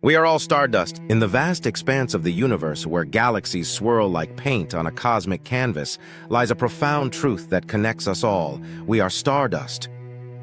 We are all stardust. In the vast expanse of the universe where galaxies swirl like paint on a cosmic canvas lies a profound truth that connects us all. We are stardust.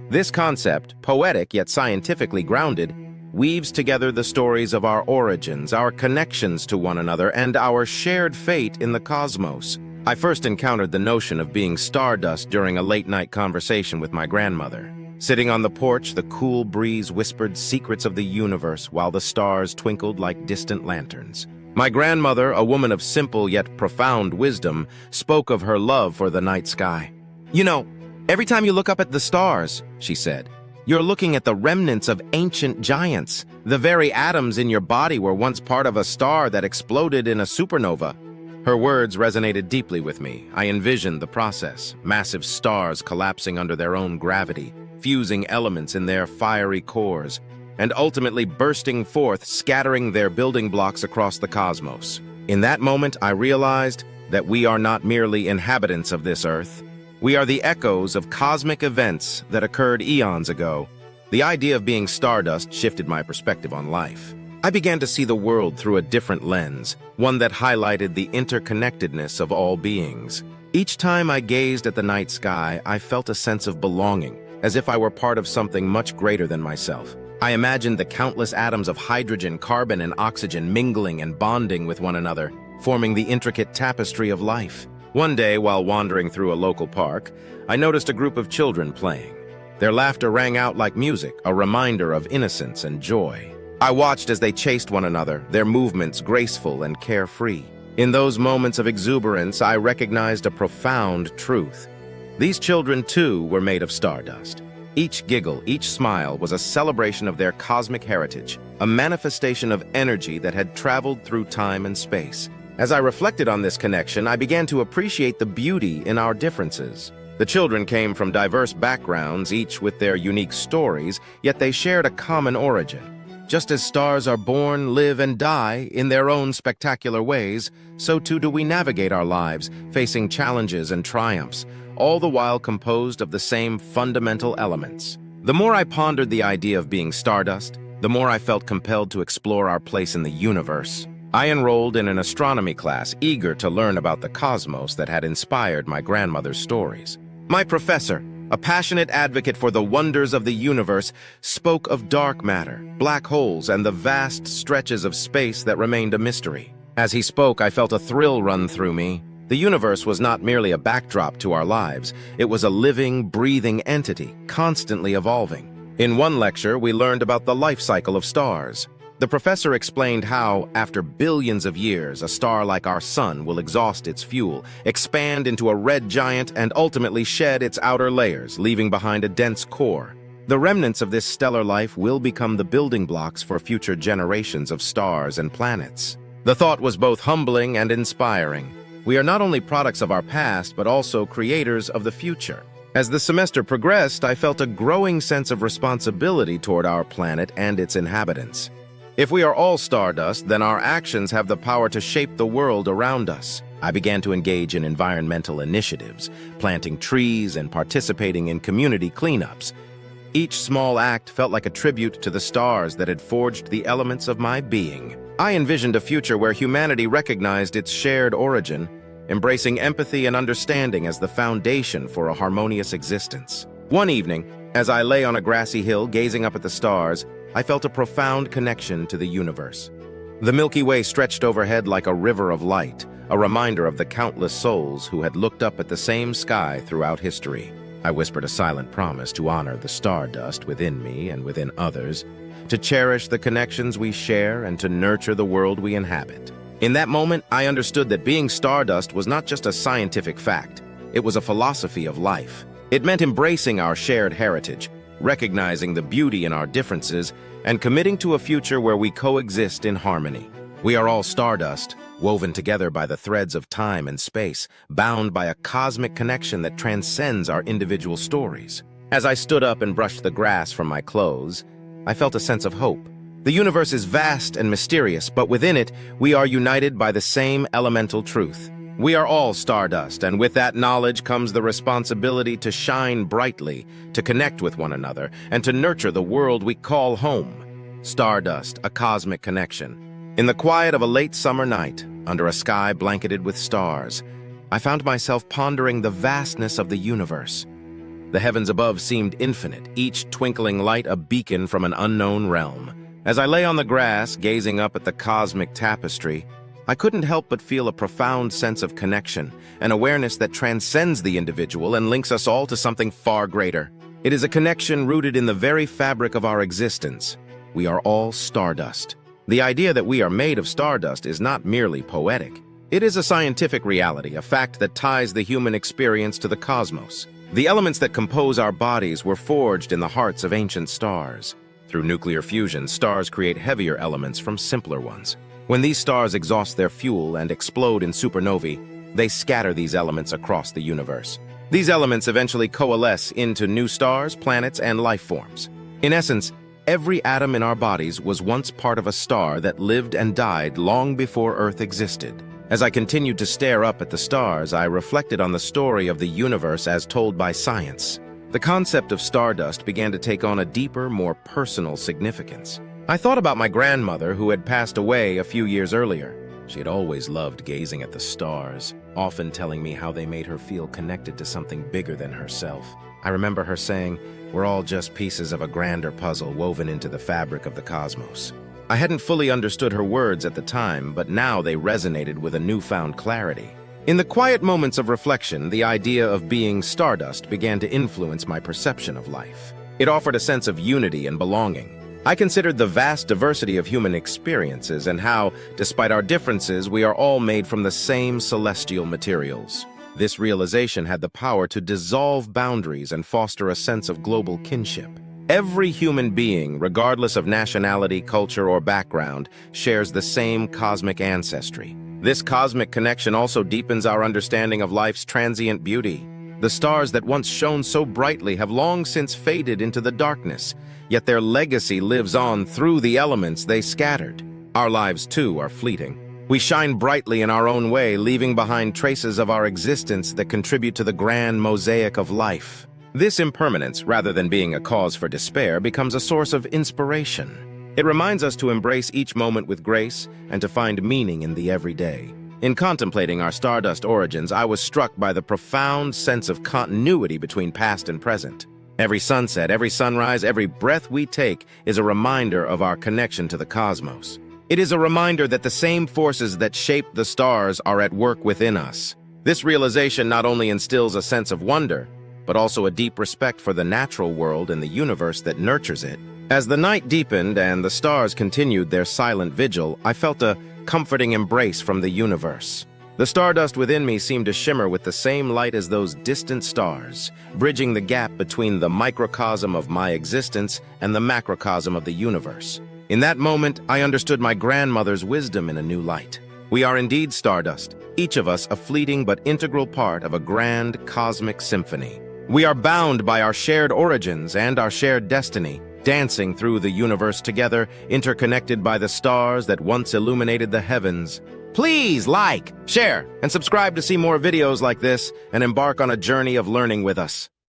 This concept, poetic yet scientifically grounded, weaves together the stories of our origins, our connections to one another, and our shared fate in the cosmos. I first encountered the notion of being stardust during a late-night conversation with my grandmother. Sitting on the porch, the cool breeze whispered secrets of the universe while the stars twinkled like distant lanterns. My grandmother, a woman of simple yet profound wisdom, spoke of her love for the night sky. "You know, every time you look up at the stars," she said, "you're looking at the remnants of ancient giants. The very atoms in your body were once part of a star that exploded in a supernova." Her words resonated deeply with me. I envisioned the process, massive stars collapsing under their own gravity, fusing elements in their fiery cores, and ultimately bursting forth, scattering their building blocks across the cosmos. In that moment, I realized that we are not merely inhabitants of this earth. We are the echoes of cosmic events that occurred eons ago. The idea of being stardust shifted my perspective on life. I began to see the world through a different lens, one that highlighted the interconnectedness of all beings. Each time I gazed at the night sky, I felt a sense of belonging, as if I were part of something much greater than myself. I imagined the countless atoms of hydrogen, carbon, and oxygen mingling and bonding with one another, forming the intricate tapestry of life. One day, while wandering through a local park, I noticed a group of children playing. Their laughter rang out like music, a reminder of innocence and joy. I watched as they chased one another, their movements graceful and carefree. In those moments of exuberance, I recognized a profound truth. These children, too, were made of stardust. Each giggle, each smile was a celebration of their cosmic heritage, a manifestation of energy that had traveled through time and space. As I reflected on this connection, I began to appreciate the beauty in our differences. The children came from diverse backgrounds, each with their unique stories, yet they shared a common origin. Just as stars are born, live, and die in their own spectacular ways, so too do we navigate our lives, facing challenges and triumphs, all the while composed of the same fundamental elements. The more I pondered the idea of being stardust, the more I felt compelled to explore our place in the universe. I enrolled in an astronomy class, eager to learn about the cosmos that had inspired my grandmother's stories. My professor, a passionate advocate for the wonders of the universe, spoke of dark matter, black holes, and the vast stretches of space that remained a mystery. As he spoke, I felt a thrill run through me. The universe was not merely a backdrop to our lives. It was a living, breathing entity, constantly evolving. In one lecture, we learned about the life cycle of stars. The professor explained how, after billions of years, a star like our sun will exhaust its fuel, expand into a red giant, and ultimately shed its outer layers, leaving behind a dense core. The remnants of this stellar life will become the building blocks for future generations of stars and planets. The thought was both humbling and inspiring. We are not only products of our past, but also creators of the future. As the semester progressed, I felt a growing sense of responsibility toward our planet and its inhabitants. If we are all stardust, then our actions have the power to shape the world around us. I began to engage in environmental initiatives, planting trees and participating in community cleanups. Each small act felt like a tribute to the stars that had forged the elements of my being. I envisioned a future where humanity recognized its shared origin, embracing empathy and understanding as the foundation for a harmonious existence. One evening, as I lay on a grassy hill gazing up at the stars, I felt a profound connection to the universe. The Milky Way stretched overhead like a river of light, a reminder of the countless souls who had looked up at the same sky throughout history. I whispered a silent promise to honor the stardust within me and within others, to cherish the connections we share and to nurture the world we inhabit. In that moment, I understood that being stardust was not just a scientific fact. It was a philosophy of life. It meant embracing our shared heritage, recognizing the beauty in our differences, and committing to a future where we coexist in harmony. We are all stardust, woven together by the threads of time and space, bound by a cosmic connection that transcends our individual stories. As I stood up and brushed the grass from my clothes, I felt a sense of hope. The universe is vast and mysterious, but within it, we are united by the same elemental truth. We are all stardust, and with that knowledge comes the responsibility to shine brightly, to connect with one another, and to nurture the world we call home. Stardust, a cosmic connection. In the quiet of a late summer night, under a sky blanketed with stars, I found myself pondering the vastness of the universe. The heavens above seemed infinite, each twinkling light a beacon from an unknown realm. As I lay on the grass, gazing up at the cosmic tapestry, I couldn't help but feel a profound sense of connection, an awareness that transcends the individual and links us all to something far greater. It is a connection rooted in the very fabric of our existence. We are all stardust. The idea that we are made of stardust is not merely poetic. It is a scientific reality, a fact that ties the human experience to the cosmos. The elements that compose our bodies were forged in the hearts of ancient stars. Through nuclear fusion, stars create heavier elements from simpler ones. When these stars exhaust their fuel and explode in supernovae, they scatter these elements across the universe. These elements eventually coalesce into new stars, planets, and life forms. In essence, every atom in our bodies was once part of a star that lived and died long before Earth existed. As I continued to stare up at the stars, I reflected on the story of the universe as told by science. The concept of stardust began to take on a deeper, more personal significance. I thought about my grandmother, who had passed away a few years earlier. She had always loved gazing at the stars, often telling me how they made her feel connected to something bigger than herself. I remember her saying, "We're all just pieces of a grander puzzle woven into the fabric of the cosmos." I hadn't fully understood her words at the time, but now they resonated with a newfound clarity. In the quiet moments of reflection, the idea of being stardust began to influence my perception of life. It offered a sense of unity and belonging. I considered the vast diversity of human experiences and how, despite our differences, we are all made from the same celestial materials. This realization had the power to dissolve boundaries and foster a sense of global kinship. Every human being, regardless of nationality, culture, or background, shares the same cosmic ancestry. This cosmic connection also deepens our understanding of life's transient beauty. The stars that once shone so brightly have long since faded into the darkness, yet their legacy lives on through the elements they scattered. Our lives, too, are fleeting. We shine brightly in our own way, leaving behind traces of our existence that contribute to the grand mosaic of life. This impermanence, rather than being a cause for despair, becomes a source of inspiration. It reminds us to embrace each moment with grace and to find meaning in the everyday. In contemplating our stardust origins, I was struck by the profound sense of continuity between past and present. Every sunset, every sunrise, every breath we take is a reminder of our connection to the cosmos. It is a reminder that the same forces that shape the stars are at work within us. This realization not only instills a sense of wonder, but also a deep respect for the natural world and the universe that nurtures it. As the night deepened and the stars continued their silent vigil, I felt a comforting embrace from the universe. The stardust within me seemed to shimmer with the same light as those distant stars, bridging the gap between the microcosm of my existence and the macrocosm of the universe. In that moment, I understood my grandmother's wisdom in a new light. We are indeed stardust, each of us a fleeting but integral part of a grand cosmic symphony. We are bound by our shared origins and our shared destiny, dancing through the universe together, interconnected by the stars that once illuminated the heavens. Please like, share, and subscribe to see more videos like this and embark on a journey of learning with us.